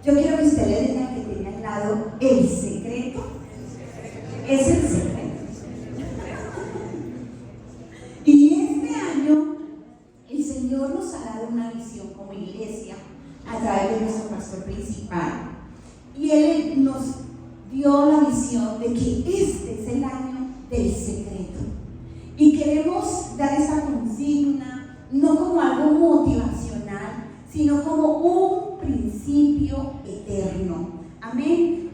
Yo quiero que usted le diga que tiene al lado: el secreto es el secreto. Y este año el Señor nos ha dado una visión como iglesia a través de nuestro pastor principal. Y Él nos dio la visión de que este es el año del secreto. Y queremos dar esta consigna no como algo motivacional, sino como un principio eterno. Amén.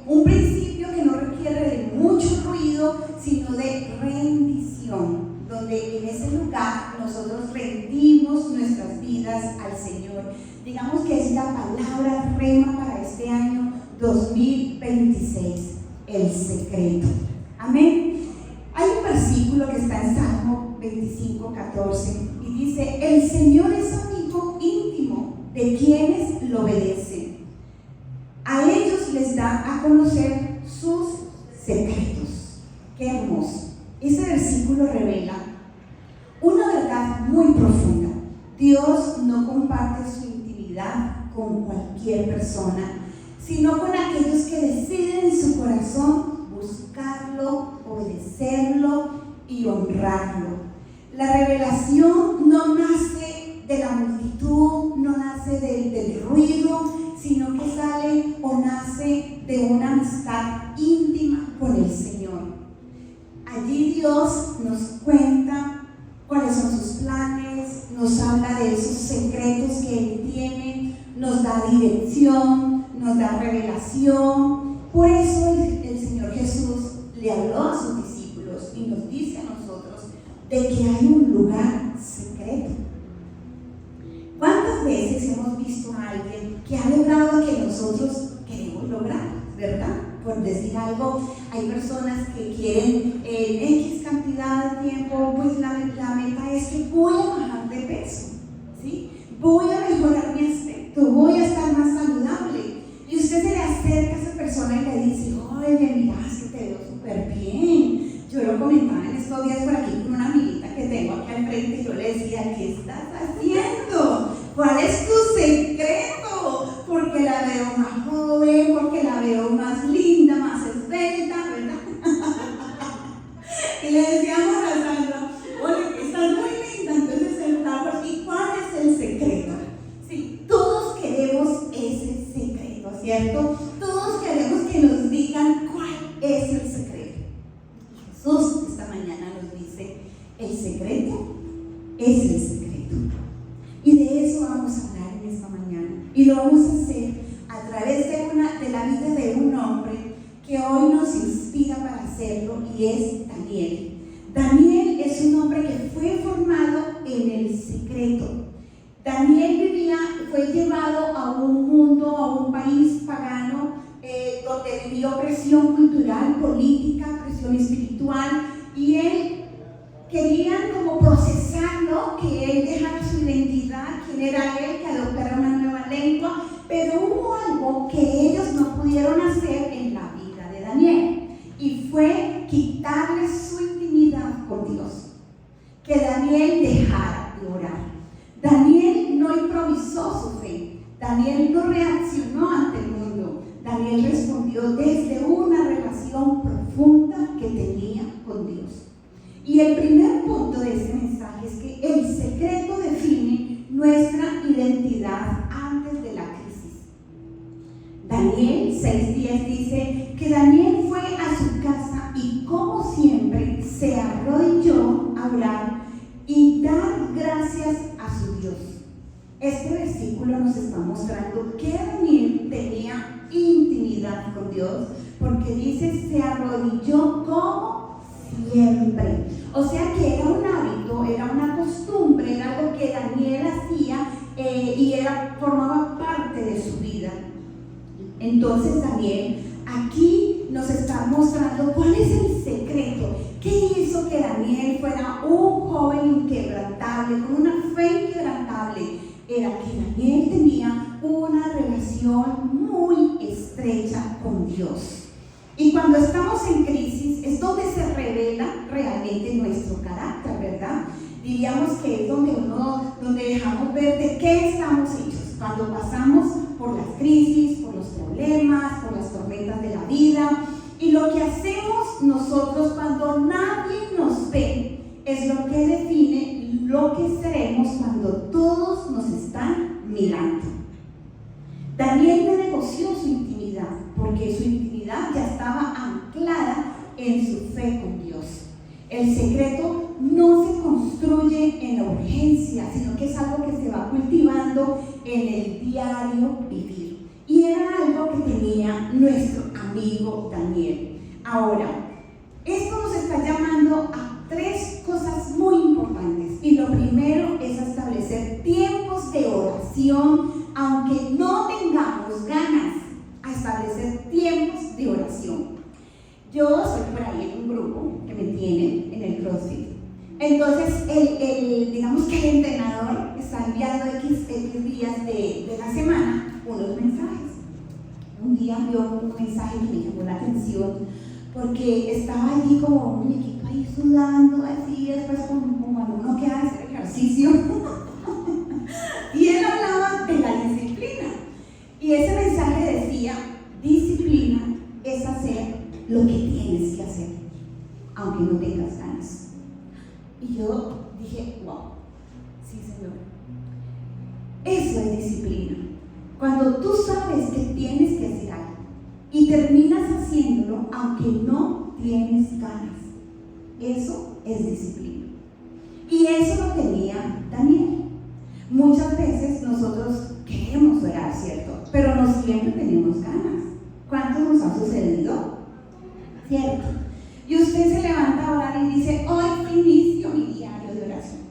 Un principio que no requiere de mucho ruido, sino de rendición, donde en ese lugar nosotros rendimos nuestras vidas al Señor. Digamos que es la palabra rema para este año 2026, el secreto. Amén. Hay un versículo que está en Salmo 25:14 y dice: el Señor es amigo íntimo de quienes lo obedecen. A ellos les da a conocer sus secretos. Qué hermoso. Ese versículo revela una verdad muy profunda. Dios no comparte su intimidad con cualquier persona, sino con aquellos que deciden en su corazón buscarlo, obedecerlo y honrarlo. La revelación no nace de la multitud, no nace del ruido, sino que sale o nace de una amistad íntima con el Señor. Allí Dios nos cuenta cuáles son sus planes, nos habla de esos secretos que Él tiene, nos da dirección, nos da revelación. Por eso el Señor Jesús le habló a sus discípulos y nos dice a nosotros de que hay un lugar secreto. ¿Cuántas veces hemos visto a alguien que ha logrado lo que nosotros queremos lograr, verdad? Por decir algo, hay personas que quieren X cantidad de tiempo, pues la meta es que voy a bajar de peso, ¿sí? Voy a mejorar mi aspecto, voy a estar más saludable. Y usted se le acerca a esa persona y le dice: oye, mira, es que te veo súper bien. Yo lo comentaba en estos días por aquí con una amiguita que tengo aquí al frente y yo le decía: ¿qué estás haciendo? ¿Cuál es tu secreto? Porque la veo más joven, porque la veo más linda, más esbelta, ¿verdad? Y le decíamos a Sandra: oye, estás muy linda. Entonces él estaba: ¿y cuál es el secreto? Sí, todos queremos ese secreto, ¿cierto? Todos queremos que nos digan cuál es el secreto. Jesús esta mañana nos dice: el secreto es el secreto. Y de eso vamos a hablar en esta mañana. Y lo vamos a hacer a través de la vida de un hombre que hoy nos inspira para hacerlo, y es Daniel. Daniel es un hombre que fue formado en el secreto. Daniel fue llevado a un mundo, a un país pagano, donde vivió presión cultural, política, presión espiritual, y él querían como procesarlo, que él dejara su identidad, quién era él, que adoptara una nueva lengua, pero hubo algo que ellos no pudieron hacer en la vida de Daniel, y fue quitarle su intimidad con Dios, que Daniel dejara de orar. Daniel no improvisó su fe, Daniel no reaccionó ante el mundo, Daniel respondió desde una relación profunda que tenía con Dios. Y el primer punto de este mensaje es que el secreto define nuestra identidad antes de la crisis. Daniel 6:10 dice que Daniel fue a su casa y, como siempre, se arrodilló a orar y dar gracias a su Dios. Este versículo nos está mostrando que Daniel tenía intimidad con Dios, porque dice: se arrodilló como siempre. O sea que era un hábito, era una costumbre, era algo que Daniel hacía y formaba parte de su vida. Entonces Daniel aquí nos está mostrando cuál es el secreto. ¿Qué hizo que Daniel fuera un joven inquebrantable, con una fe inquebrantable? Era que Daniel tenía una relación muy estrecha con Dios. Y cuando estamos en crisis es donde se revela realmente nuestro carácter, ¿verdad? Diríamos que es donde dejamos ver de qué estamos hechos. Cuando pasamos por las crisis, problemas, por las tormentas de la vida. Y lo que hacemos nosotros cuando nadie nos ve es lo que define lo que seremos cuando todos nos están mirando. Daniel no negoció su intimidad, porque su intimidad ya estaba anclada en su fe con Dios. El secreto no se construye en la urgencia, sino que es algo que se va cultivando en el diario vivir. Y era algo que tenía nuestro amigo Daniel. Ahora, esto nos está llamando a 3 cosas muy importantes. Y lo primero es establecer tiempos de oración, aunque no tengamos ganas, a establecer tiempos de oración. Yo soy por ahí en un grupo que me tiene en el CrossFit. Entonces, digamos que el entrenador está enviando X días de la semana unos mensajes. Un día envió un mensaje que me llamó la atención porque estaba allí como un muñequito ahí sudando, así, después como cuando uno quiere hacer ejercicio. Y él hablaba de la disciplina. Y ese mensaje decía: disciplina es hacer lo que tienes que hacer, aunque no tengas ganas. Y yo dije: wow, sí, Señor, eso es disciplina. Cuando tú sabes que tienes que hacer algo y terminas haciéndolo aunque no tienes ganas, eso es disciplina. Y eso lo tenía Daniel. Muchas veces nosotros queremos orar, ¿cierto? Pero no siempre tenemos ganas. ¿Cuánto nos ha sucedido? ¿Cierto? Y usted se levanta a orar y dice: hoy inicio mi diario de oración.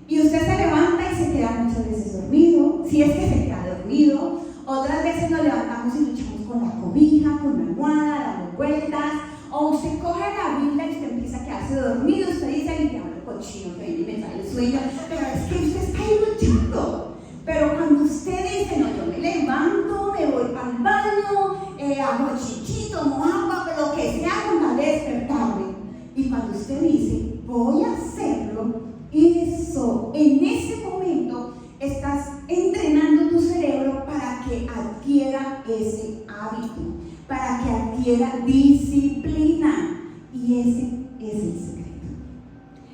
Y usted se levanta y se queda muchas veces dormido, si es que se queda dormido. Otras veces nos levantamos y luchamos con la cobija, con la almohada, damos vueltas. O usted coge la Biblia y usted empieza a quedarse dormido. Usted dice: el diablo cochino que viene y me trae el sueño. Pero es que usted está ahí luchando. Pero cuando usted dice: no, yo me levanto, me voy al baño, hago chichi, tomo agua, lo que sea con tal de despertarme. Y cuando usted dice: voy a hacerlo, eso, en ese momento estás entrenando tu cerebro para que adquiera ese hábito, para que adquiera disciplina. Y ese es el secreto.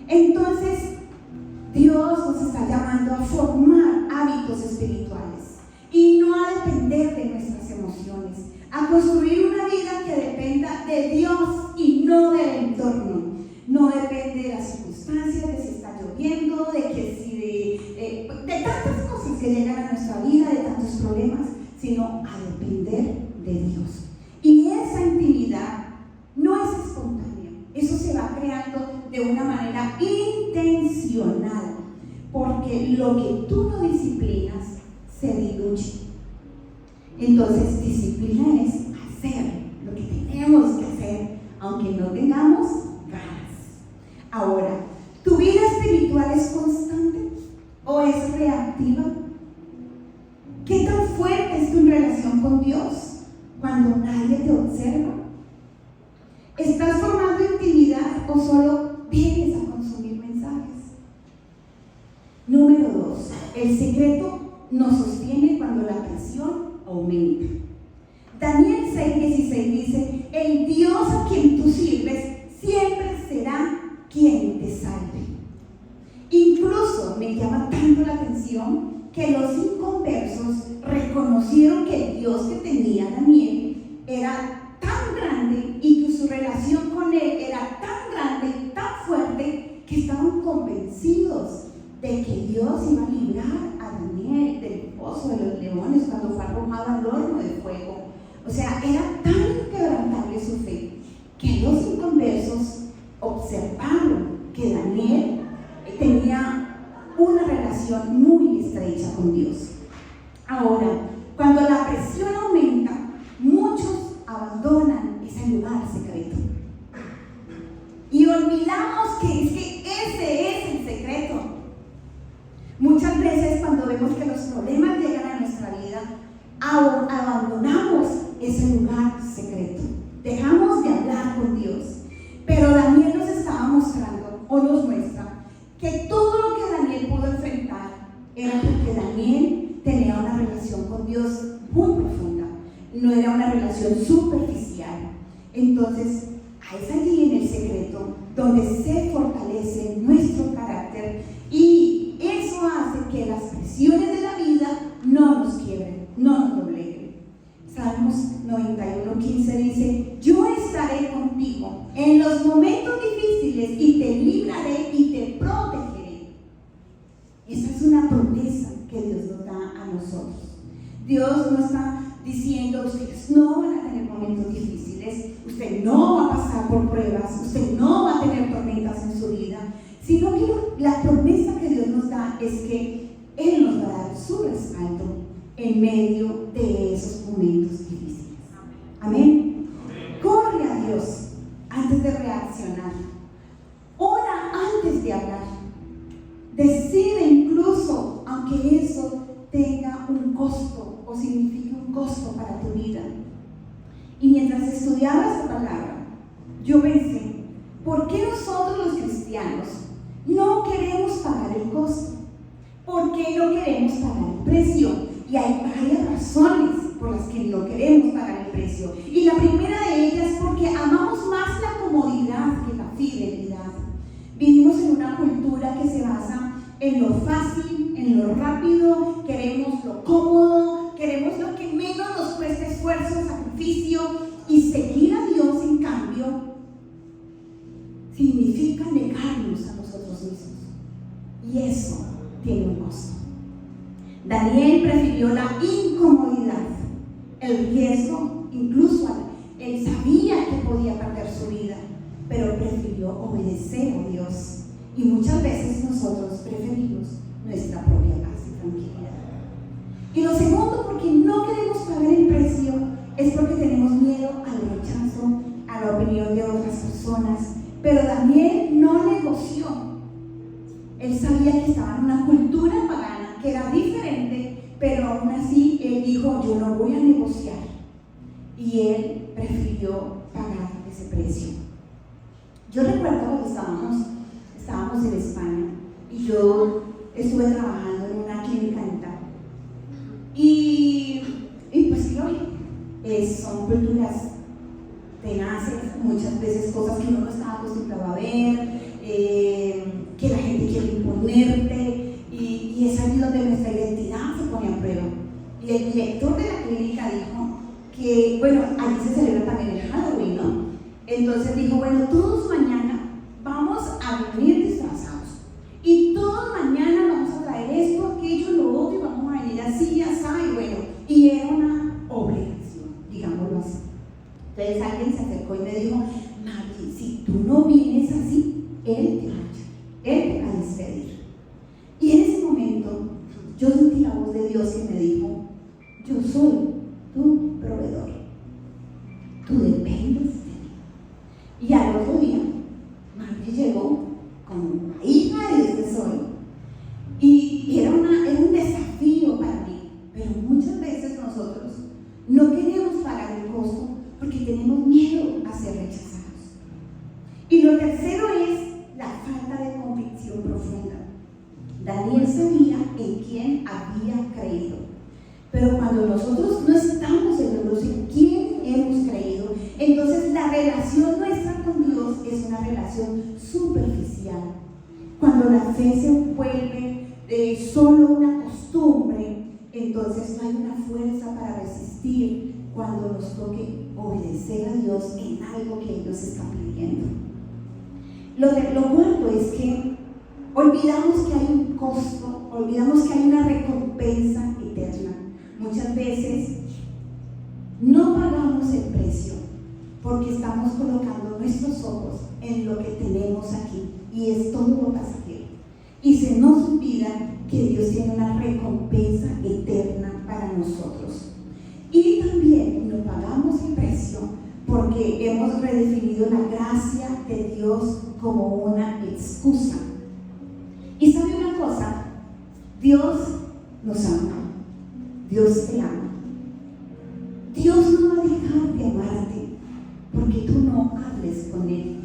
Entonces, Dios nos está llamando a formar hábitos espirituales y no a depender de nuestras emociones, a construir una vida que dependa de Dios y no del entorno. No depende de las circunstancias, de si está lloviendo, de que si de tantas cosas que llegan a nuestra vida, de tantos problemas, sino a depender de Dios. Y esa intimidad no es espontánea, eso se va creando de una manera intencional, porque lo que tú no disciplinas se diluye. Entonces, disciplina es hacer lo que tenemos que hacer, aunque no tengamos ganas. Ahora, ¿tu vida espiritual es constante o es reactiva? ¿Qué tan fuerte es tu relación con Dios cuando nadie te observa? ¿Estás formando intimidad o solo vienes a consumir mensajes? Número 2. El secreto nos sostiene cuando la presión aumenta. Daniel 6:16 dice: el Dios a quien tú sirves siempre será quien te salve. Incluso me llama tanto la atención que los inconversos reconocieron que el Dios que tenía Daniel era tan grande y que su relación con él era tan grande, tan fuerte, que estaban convencidos de que Dios iba a librar a Daniel del pozo de los leones cuando fue arrojado al horno de fuego. O sea, era tan inquebrantable su fe que los inconversos observaron que Daniel tenía una relación muy estrecha con Dios. Ahora, cuando la presión aumenta, muchos abandonan ese lugar secreto y olvidamos que ese es el secreto. Muchas veces cuando vemos que los problemas llegan a nuestra vida, abandonamos ese lugar secreto, dejamos de hablar con Dios. Pero Daniel nos estaba mostrando, o nos muestra, que todo lo que Daniel pudo enfrentar era porque Daniel tenía una relación con Dios muy profunda. No relación superficial. Entonces, es allí en el secreto donde se fortalece nuestro carácter, y eso hace que las presiones de la vida no nos quiebren, no nos dobleguen. Salmos 91:15 dice: yo estaré contigo en los momentos difíciles y te libraré y te protegeré. Esa es una promesa que Dios nos da a nosotros. Dios no está diciendo: ustedes no van a tener momentos difíciles, usted no va a pasar por pruebas, usted no va a tener tormentas en su vida, sino que la promesa que Dios nos da es que Él nos va a dar su respaldo en medio de esos momentos difíciles. Amén. Corre a Dios antes de reaccionar. Ora antes de hablar. Decide incluso, aunque eso tenga un costo o signifique un costo para tu vida. Y mientras estudiaba esta palabra, yo pensé: ¿por qué nosotros los cristianos no queremos pagar el costo? ¿Por qué no queremos pagar el precio? Y hay varias razones por las que no queremos pagar el precio. Y la primera de ellas es porque amamos más la comodidad que la fidelidad. Vivimos en una cultura que se basa en lo fácil, en lo rápido, queremos lo cómodo, queremos lo que menos nos cueste esfuerzo, sacrificio, y seguir a Dios, en cambio, significa negarnos a nosotros mismos. Y eso tiene un costo. Daniel prefirió la incomodidad, el riesgo, incluso él sabía que podía perder su vida, pero prefirió obedecer a Dios. Y muchas veces nosotros preferimos nuestra propia paz y tranquilidad. Y lo segundo, porque no queremos pagar el precio, es porque tenemos miedo al rechazo, a la opinión de otras personas. Pero Daniel no negoció. Él sabía que estaba en una cultura pagana que era diferente, pero aún así él dijo: yo no voy a negociar. Y él prefirió pagar ese precio. Yo recuerdo cuando estábamos en España, y yo estuve trabajando en una clínica dental. Y pues son culturas tenaces, muchas veces cosas que uno no estaba acostumbrado a ver, que la gente quiere imponerte, y es ahí donde nuestra identidad se pone a prueba. Y el director de la clínica dijo que, allí se celebra también el Halloween, ¿no? Entonces dijo: todos mañana vamos a venir disfrazados, y todos mañana vamos a traer esto, aquello, lo otro, y vamos a venir así, así, y era una obligación, digámoslo así. Entonces alguien se acercó y me dijo: Maggie, si tú no vienes así, él te va a despedir. Y en ese momento yo sentí la voz de Dios que me dijo: yo soy tu proveedor, tú dependes de mí. Y al otro día Maggie llegó con la hija de Dios que soy, y era un desafío para mí. Pero muchas veces nosotros no queremos pagar el costo porque tenemos miedo a ser rechazados. Y lo tercero es la falta de convicción profunda. Daniel sabía en quién había creído, pero cuando nosotros no estamos seguros en quién hemos creído, entonces la relación nuestra con Dios es una relación superficial. Cuando la fe se vuelve solo una costumbre, entonces no hay una fuerza para resistir cuando nos toque obedecer a Dios en algo que Él nos está pidiendo. Lo cuarto es que olvidamos que hay un costo, olvidamos que hay una recompensa eterna. Muchas veces no pagamos el precio porque estamos colocando nuestros ojos en lo que tenemos aquí, y es todo lo pasajero. Y se nos olvida que Dios tiene una recompensa eterna para nosotros. Y también no pagamos el precio porque hemos redefinido la gracia de Dios como una excusa. Y sabe una cosa, Dios nos ama, Dios te ama. Dios no va a dejar de amarte porque tú no hables con Él.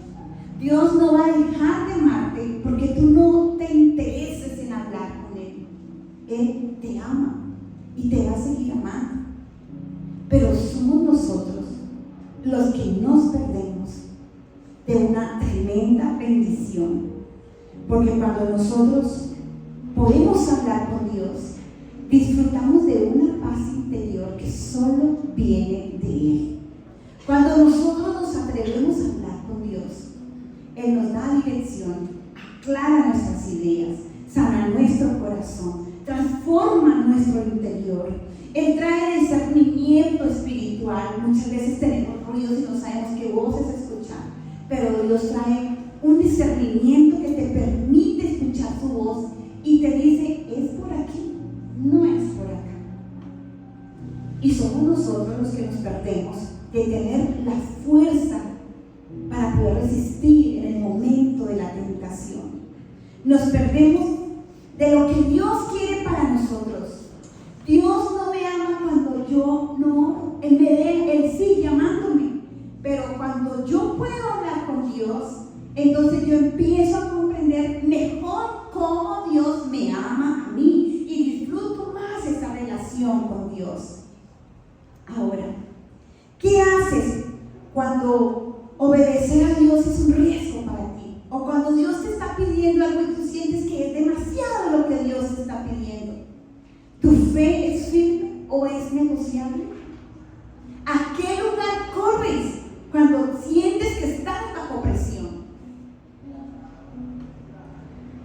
Dios no va a dejar de amarte porque tú no te intereses en hablar con Él. Él te ama y te va a seguir amando. Pero somos nosotros los que nos perdemos de una tremenda bendición, porque cuando nosotros podemos hablar con Dios, disfrutamos de una paz interior que solo viene de Él. Cuando nosotros nos atrevemos a hablar con Dios, Él nos da dirección, aclara nuestras ideas, sana nuestro corazón, transforma nuestro interior. Él trae discernimiento espiritual. Muchas veces tenemos ruidos y no sabemos qué voces escuchar, pero Dios trae un discernimiento que te permite escuchar su voz y te dice, es por aquí, no es por acá. Y somos nosotros los que nos perdemos de tener la fuerza para poder resistir en el momento de la tentación. Nos perdemos de lo que Dios quiere para nosotros. Dios no me ama cuando yo no, Él sigue amándome, pero cuando yo puedo hablar con Dios, entonces yo empiezo a comprender mejor cómo Dios me ama a mí y disfruto más esa relación con Dios. Ahora, ¿qué haces cuando obedecer a Dios es un riesgo para ti? O cuando Dios te está pidiendo algo y tú sientes que es demasiado lo que Dios te está pidiendo. ¿Tu fe es firme o es negociable? ¿A qué lugar corres cuando sientes que estás bajo presión?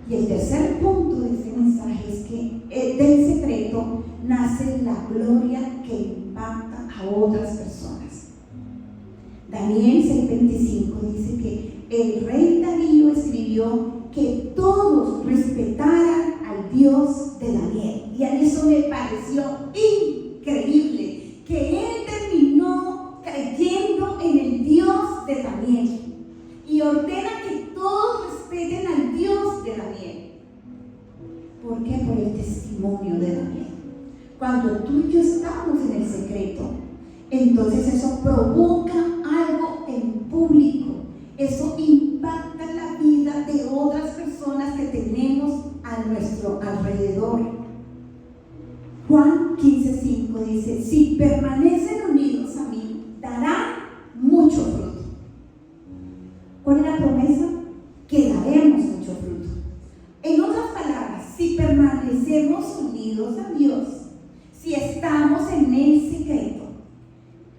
Y el tercer punto de este mensaje es que del secreto nace la gloria que impacta a otras personas. Daniel 6:25 dice que el rey Darío escribió que todos respetaran al Dios de Daniel. Y a mí eso me pareció increíble, que él terminó creyendo en el Dios de Daniel y ordena que todos respeten al Dios de Daniel. ¿Por qué? Por el testimonio de Daniel. Cuando tú y yo estamos en el secreto, entonces eso provoca algo en público, eso impacta la vida de otras personas que tenemos a nuestro alrededor. Juan 15:5 dice, si permanecen unidos a mí, darán mucho fruto. ¿Cuál es la promesa? Que daremos mucho fruto. En otras palabras, si permanecemos unidos a Dios, si estamos en el secreto,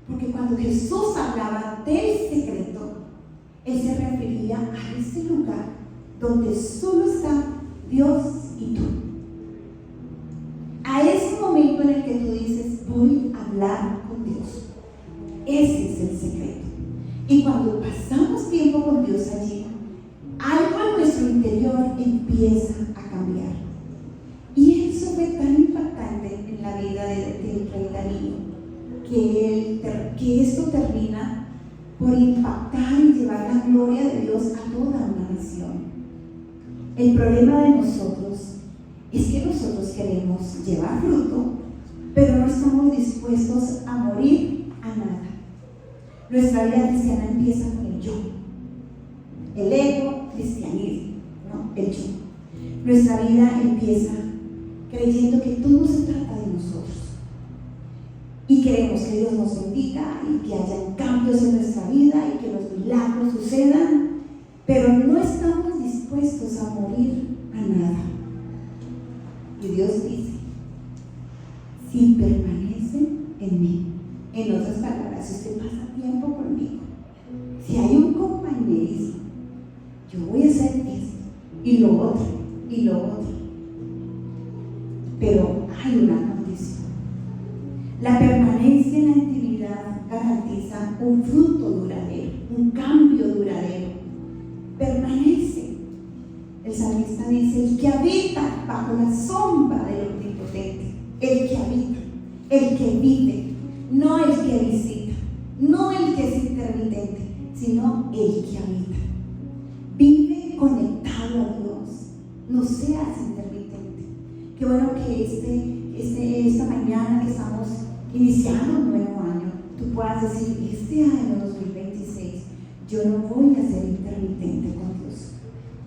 porque cuando Jesús hablaba del secreto, Él se refería a ese lugar donde solo está Dios y tú. A ese momento en el que tú dices, voy a hablar con Dios. Ese es el secreto. Y cuando pasamos tiempo con Dios allí, algo en nuestro interior empieza a cambiar. Y eso fue tan impactante en la vida del rey Darío, que esto termina por impactar y llevar la gloria de Dios a toda una nación. El problema de nosotros es que nosotros queremos llevar fruto, pero no estamos dispuestos a morir a nada. Nuestra vida cristiana empieza con el yo, el ego cristianismo, ¿no? El yo. Nuestra vida empieza creyendo que todo se trata de nosotros y queremos que Dios nos bendiga y que haya cambios en nuestra vida y que los milagros sucedan, pero no estamos dispuestos a morir a nada. Y Dios dice, si permanecen en mí, en otras palabras, si usted pasa tiempo conmigo, si hay un compañerismo, yo voy a hacer esto y lo otro y lo otro, pero hay una condición. La permanencia en la intimidad garantiza un fruto duradero, un cambio duradero. Permanece. El salmista dice, el que habita bajo la sombra del Omnipotente, el que habita, el que vive, no el que visita, no el que es intermitente, sino el que habita. Vive conectado a Dios, no seas intermitente. Qué bueno que esta mañana que estamos iniciando un nuevo año, tú puedas decir, este año 2026, yo no voy a ser intermitente con Dios.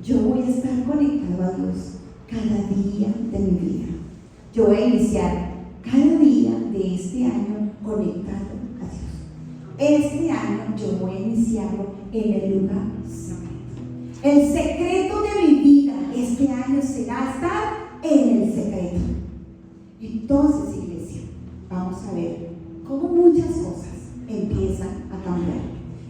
Yo voy a estar conectado a Dios cada día de mi vida. Yo voy a iniciar cada día de este año conectado a Dios. este año yo voy a iniciarlo en el lugar secreto. El secreto de mi vida este año será estar en el secreto. Entonces, iglesia, vamos a ver cómo muchas cosas empiezan a cambiar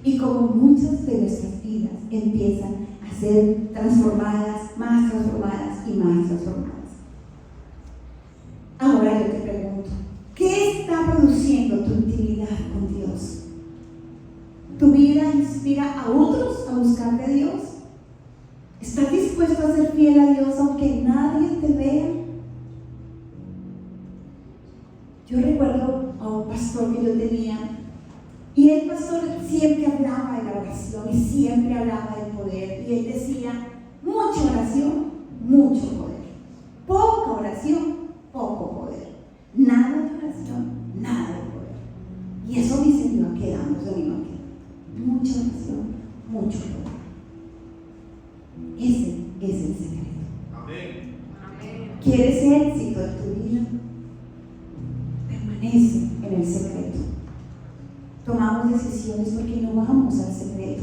y cómo muchas de nuestras vidas empiezan a ser transformadas, más transformadas y más transformadas. Ahora yo te pregunto, ¿qué está produciendo tu intimidad con Dios? ¿Tu vida inspira a otros a buscar de Dios? ¿Estás dispuesto a ser fiel a Dios aunque nadie te vea? Yo recuerdo a un pastor que yo tenía, y el pastor siempre hablaba de la oración y siempre hablaba del poder, y él decía: mucha oración, mucho poder; poca oración, poco poder; nada de oración, nada de poder. Y eso dice mi vaquedad, no sé mi vaquedad. Mucha oración, mucho poder. Ese es el secreto. Amén. ¿Quieres éxito en tu vida? Permanece en el secreto. Tomamos decisiones porque no vamos al secreto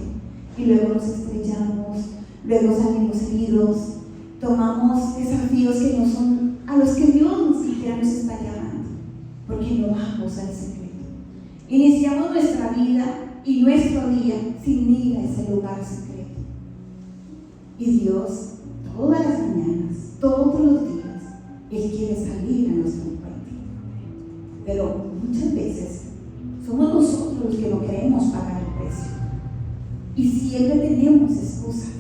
y luego nos estrellamos, luego salimos heridos, tomamos desafíos que no son a los que Dios ni siquiera nos está llamando, porque no vamos al secreto. Iniciamos nuestra vida y nuestro día sin ir a ese lugar secreto. Y Dios, todas las mañanas, todos los días, Él quiere salir a nuestro encuentro. Pero muchas veces somos nosotros los que no queremos pagar el precio. Y siempre tenemos excusas.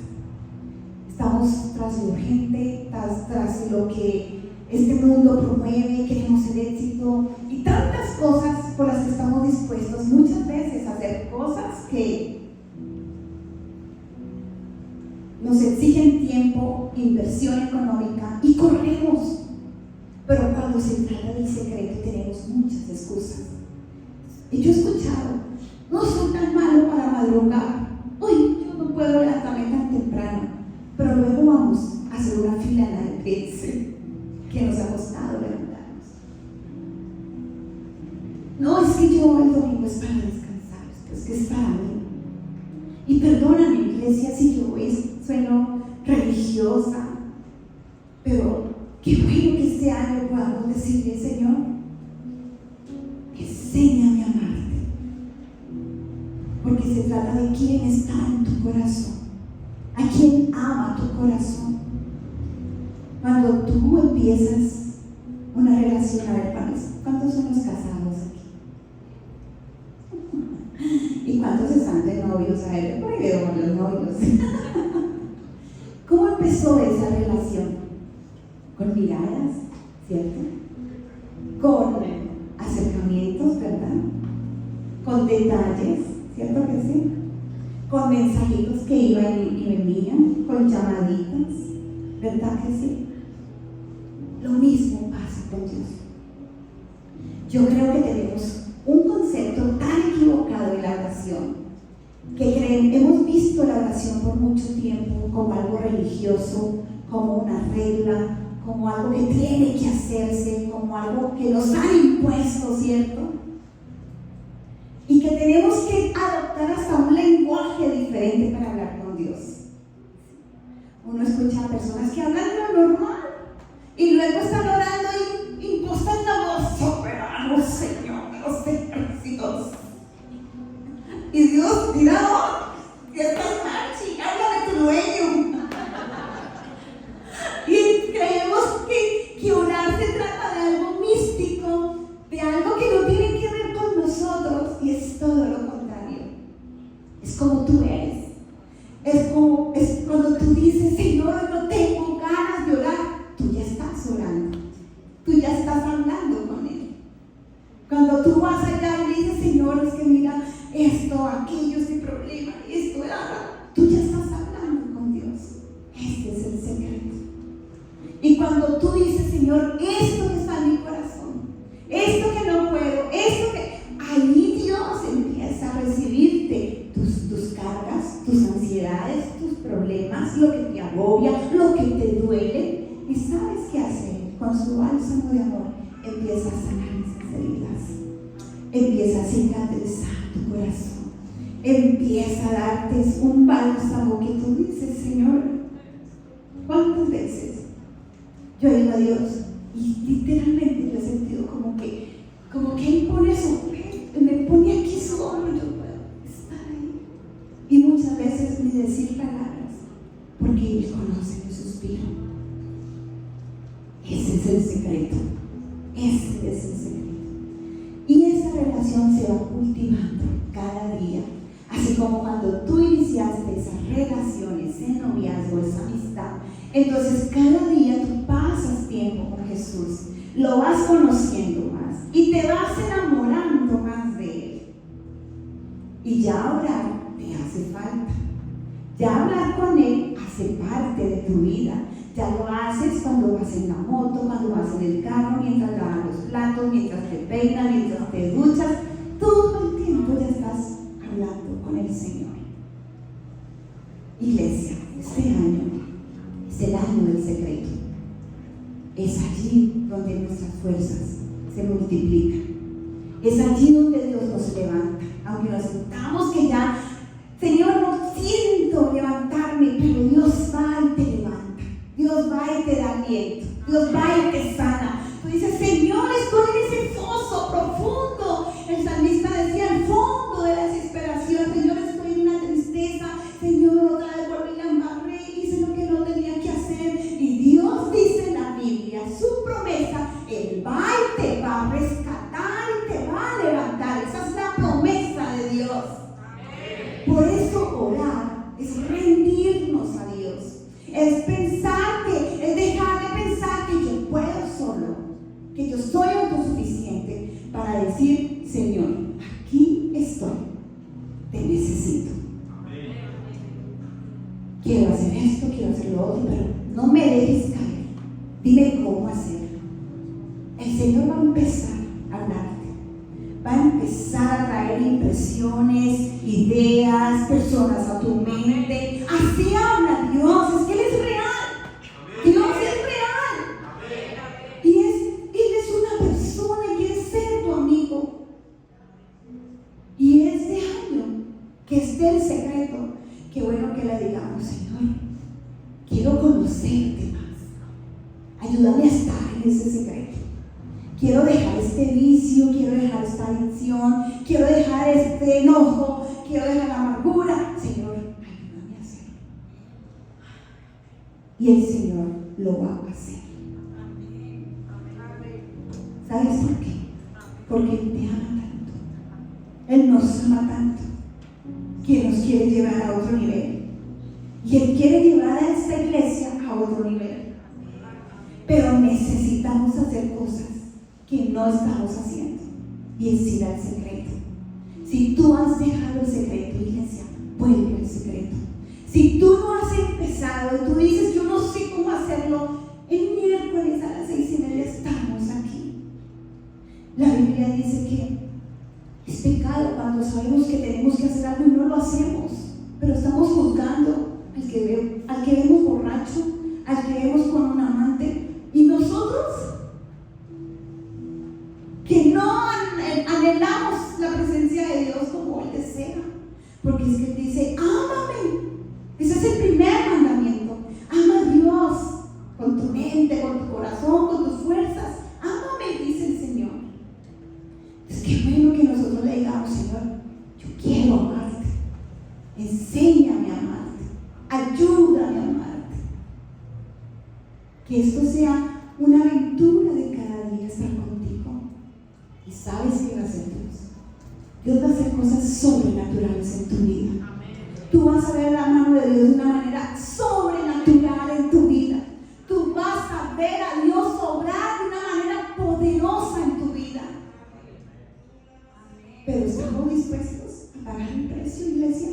Estamos tras lo urgente, tras lo que este mundo promueve, queremos el éxito y tantas cosas por las que estamos dispuestos muchas veces a hacer cosas que nos exigen tiempo, inversión económica y corremos. Pero cuando se trata del secreto tenemos muchas excusas. Y yo he escuchado: no soy tan malo para madrugar, uy, yo no puedo levantarme tan temprano. Pero luego vamos a hacer una fila en la EPS que nos ha costado levantarnos. No, es que yo el domingo es para descansar, es que es para mí. Y perdóname, iglesia, si yo sueno religiosa, pero qué bueno que este año podamos decirle: Señor, enséñame a amarte, porque se trata de quién está en tu corazón, a quién ama tu corazón. Cuando tú empiezas una relación, a ver, ¿cuántos son los casados aquí? ¿Y cuántos están de novios? A ver, por ahí veo los novios. ¿Cómo empezó esa relación? Con miradas, ¿cierto? Con acercamientos, ¿verdad? Con detalles, ¿cierto que sí? Con mensajitos que iban y venían, con llamaditas, ¿verdad que sí? Lo mismo pasa con Dios. Yo creo que tenemos un concepto tan equivocado de la oración, que hemos visto la oración por mucho tiempo como algo religioso, como una regla, como algo que tiene que hacerse, como algo que nos han impuesto, ¿cierto? Y que tenemos que adoptar hasta un lenguaje diferente para hablar con Dios. Uno escucha a personas que hablan lo normal y luego están orando y impostan la voz: soberano Señor de los ejércitos. Y Dios dirá: oh, que estás marchi, habla de tu dueño. Y creemos que orar se trata de algo místico, de algo que no tiene que ver con nosotros, y es todo lo contrario. Es como tú eres. Es cuando tú dices: Señor, no tengo ganas de orar. Tú ya estás orando. Tú ya estás hablando con Él. Cuando tú vas allá y le dices: Señor, es que mira esto, aquello, este problema, esto, tú ya estás hablando con Dios. Este es el secreto. Y cuando tú dices: Señor, esto que está en mi corazón, esto que no puedo, esto que... ahí Dios empieza a recibirte tus cargas, tus ansiedades, tus problemas, lo que te agobia, lo que te duele. Y sabes qué hacer. Con su bálsamo de amor empieza a sanar esas heridas, empieza a cicatrizar tu corazón. Empieza a darte un bálsamo que tú dices, Señor, ¿cuántas veces yo he ido a Dios y literalmente lo he sentido como que Él pone me pone aquí su hombro y yo puedo estar ahí? Y muchas veces ni decir palabras, porque Él conoce mi suspiro. Ese es el secreto. Ese es el secreto. Y esa relación se va cultivando cada día. Así como cuando tú iniciaste esas relaciones, ese noviazgo, esa amistad, entonces cada día tú pasas tiempo con Jesús, lo vas conociendo más y te vas enamorando más de Él. Y ya orar te hace falta. Ya hablar con Él hace parte de tu vida. Ya lo haces cuando vas en la moto, cuando vas en el carro, mientras lavas los platos, mientras te peinas, mientras te duchas. Todo el tiempo ya estás hablando con el Señor. Iglesia, este año es el año del secreto. Es allí donde nuestras fuerzas se multiplican. Es allí donde Dios nos levanta. Aunque nos sintamos que ya, Señor, no siento levantarme, pero Dios va y te levanta. Dios va y te da aliento. Dios va y te sana. Tú dices, Señor, estoy en ese foso profundo. El salmista decía, el fondo de la desesperación. Señor, estoy en una tristeza. Señor, otra vez volví la embarré, hice lo que no tenía que hacer. Y Dios dice en la Biblia, su promesa, Él va y te va a rescatar y te va a levantar. Esa es la promesa de Dios. Por eso orar es rendirnos a Dios. Es pensar es dejar de pensar que yo puedo solo, que yo soy autosuficiente para decir, Señor, aquí estoy, te necesito. Quiero hacer esto, quiero hacer lo otro, pero no me dejes caer. Dime cómo hacerlo. El Señor va a empezar a hablarte. Va a empezar a traer impresiones, ideas, personas a tu mente. Así habla Dios. Es que Él es real. Dios es real. Y Él es una persona y quiere ser tu amigo. Y este año, que esté el secreto, qué bueno que le digamos, Señor, quiero conocerte más. Ayúdame a estar en ese secreto. Quiero dejar este vicio, quiero dejar esta adicción, quiero dejar este enojo, quiero dejar la amargura. Señor, ayúdame a hacerlo. Y el Señor lo va a hacer. ¿Sabes por qué? Porque Él te ama tanto. Él nos ama tanto que nos quiere llevar a otro nivel. Y Él quiere llevar a esta iglesia a otro nivel. Pero necesitamos hacer cosas que no estamos haciendo, y es ir al secreto. Si tú has dejado el secreto, iglesia, vuelve al secreto. Si tú no has empezado y tú dices, yo no sé cómo hacerlo, el miércoles a las 6:30 estamos aquí. La Biblia dice que es pecado cuando sabemos que tenemos que hacer algo y no lo hacemos, pero estamos juzgando al que vemos borracho, al que vemos con un amante, y nosotros que no anhelamos la presencia de Dios como Él desea, porque es que Él dice, ámame. Ese es el primer mandamiento. Ama a Dios con tu mente, con tu corazón, con tus fuerzas. Ámame, dice el Señor. Es que bueno que nosotros le digamos, Señor, yo quiero amarte. Enséñame a amarte. Ayúdame a amarte. Que esto sea una aventura de cada día estar contigo. Y sabes que va a hacer Dios. Dios va a hacer cosas sobrenaturales en tu vida. Tú vas a ver la mano de Dios de una manera sobrenatural en tu vida. Tú vas a ver a Dios obrar de una manera poderosa en tu vida. Pero ¿estamos dispuestos a pagar el precio, iglesia?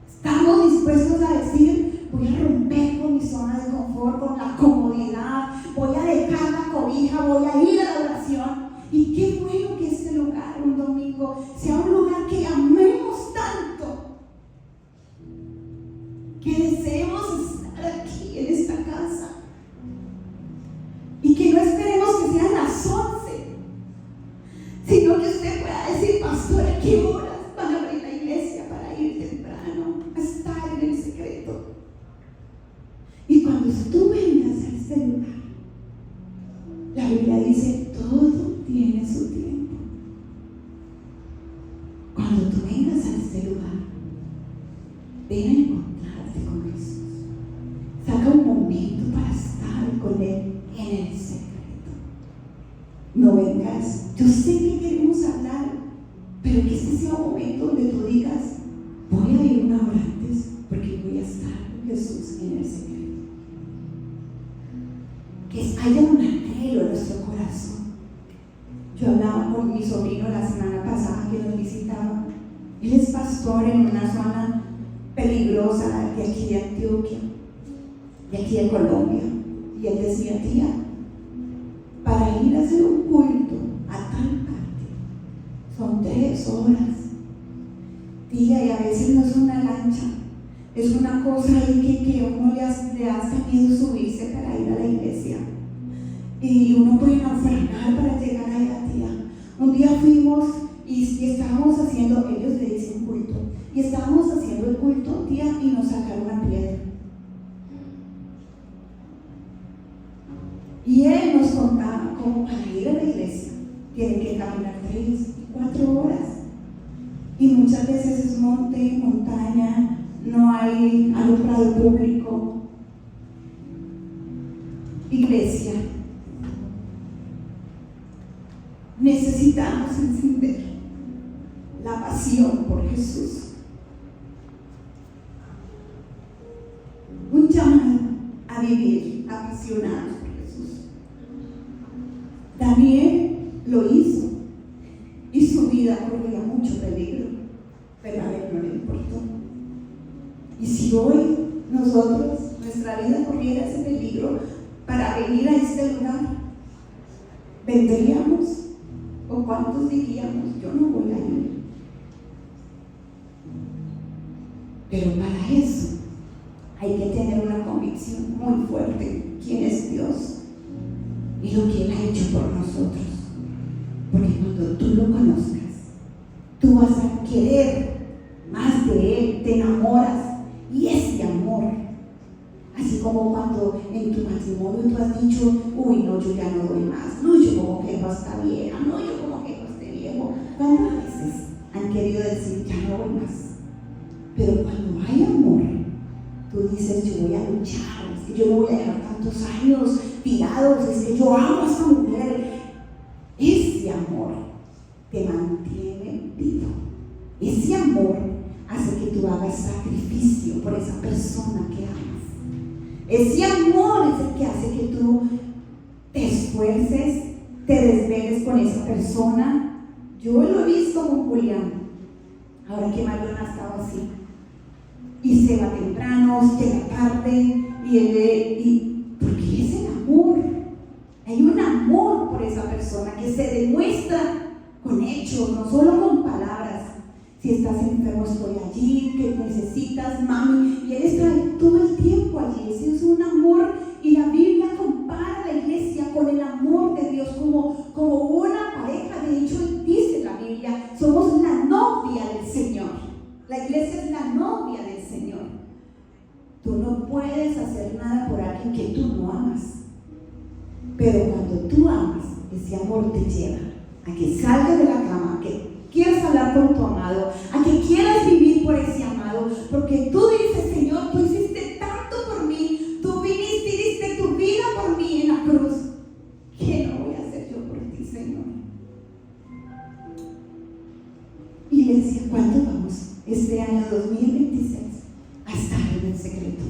¿Estamos dispuestos a decir, voy a romper con mi zona de confort, con la comodidad, voy a dejar la cobija, voy a ir a la oración? Y qué bueno que este lugar, un domingo, sea un lugar que amemos tanto, que deseemos estar aquí en esta casa, y que no esperemos que sean las 11, sino que usted pueda decir, pastora, ¿qué horas van a abrir la iglesia para ir temprano a estar en el secreto? Y cuando tú vengas a este lugar, la Biblia dice, todo tiene su tiempo. Cuando tú vengas a este lugar, ven a encontrarte con Jesús. Saca un momento para estar con Él en el secreto. No vengas, yo sé que queremos hablar, pero que este sea un momento donde tú digas, voy a ir una hora antes porque voy a estar con Jesús en el secreto. Que haya un anhelo en nuestro corazón. Yo hablaba con mi sobrino la semana pasada que nos visitaba. Él es pastor en una zona peligrosa de aquí de Antioquia, de aquí de Colombia. Y él decía, tía, para ir a hacer un culto a tal parte son 3 horas. Tía, y a veces no es una lancha, es una cosa ahí que uno le da hasta miedo subirse para ir a la iglesia. Y uno puede naufragar para llegar allá, tía. Un día fuimos y estábamos haciendo, ellos le dicen culto, y estábamos haciendo el culto, tía, y nos sacaron una piedra. Y él nos contaba cómo para ir a la iglesia tienen que caminar 3 y 4 horas. Y muchas veces es monte, montaña, no hay alumbrado público. Iglesia, necesitamos encender la pasión por Jesús. Un llamado a vivir apasionados por Jesús. Daniel lo hizo y su vida corría mucho peligro, pero a él no le importó. Y si hoy nosotros, nuestra vida corriera ese peligro para venir a este lugar, ¿vendríamos? ¿O cuántos diríamos, yo no voy a ir? Pero para eso hay que tener una convicción muy fuerte: quién es Dios y lo que Él ha hecho por nosotros. Porque cuando tú lo conozcas, tú vas a querer más de Él, te enamoras, y ese amor, así como cuando en tu matrimonio tú has dicho, uy, no, yo ya no doy más, no, yo como que no está vieja, no, yo como que no esté viejo. ¿Cuántas veces han querido decir, ya no voy más? Pero cuando hay amor, tú dices, yo voy a luchar, es que yo no voy a dejar tantos años tirados, es que yo amo a esa mujer. Ese amor te mantiene vivo. Ese amor hace que tú hagas sacrificio por esa persona que amas. Ese amor es el que hace que tú te esfuerces, te desveles con esa persona. Yo lo he visto con Julián, ahora que Mariona estaba así, y se va temprano, llega tarde, porque es el amor. Hay un amor por esa persona que se demuestra con hechos, no solo con palabras. Si estás enfermo, estoy allí, que necesitas, mami, y Él está todo el tiempo allí. Ese es un amor, y la Biblia compara la iglesia con el amor de Dios como una pareja. De hecho, dice la Biblia, somos la novia del Señor. La iglesia es la novia del Señor. Tú no puedes hacer nada por alguien que tú no amas, pero cuando tú amas, ese amor te lleva a que salgas de la cama, a que quieras hablar con tu amado, a que quieras vivir por ese amado, porque tú dices, Señor, tú hiciste tanto por mí, tú viniste y diste tu vida por mí en la cruz. ¿Qué no voy a hacer yo por ti, Señor? Iglesia, ¿cuándo vamos este año 2026 a estar en el secreto?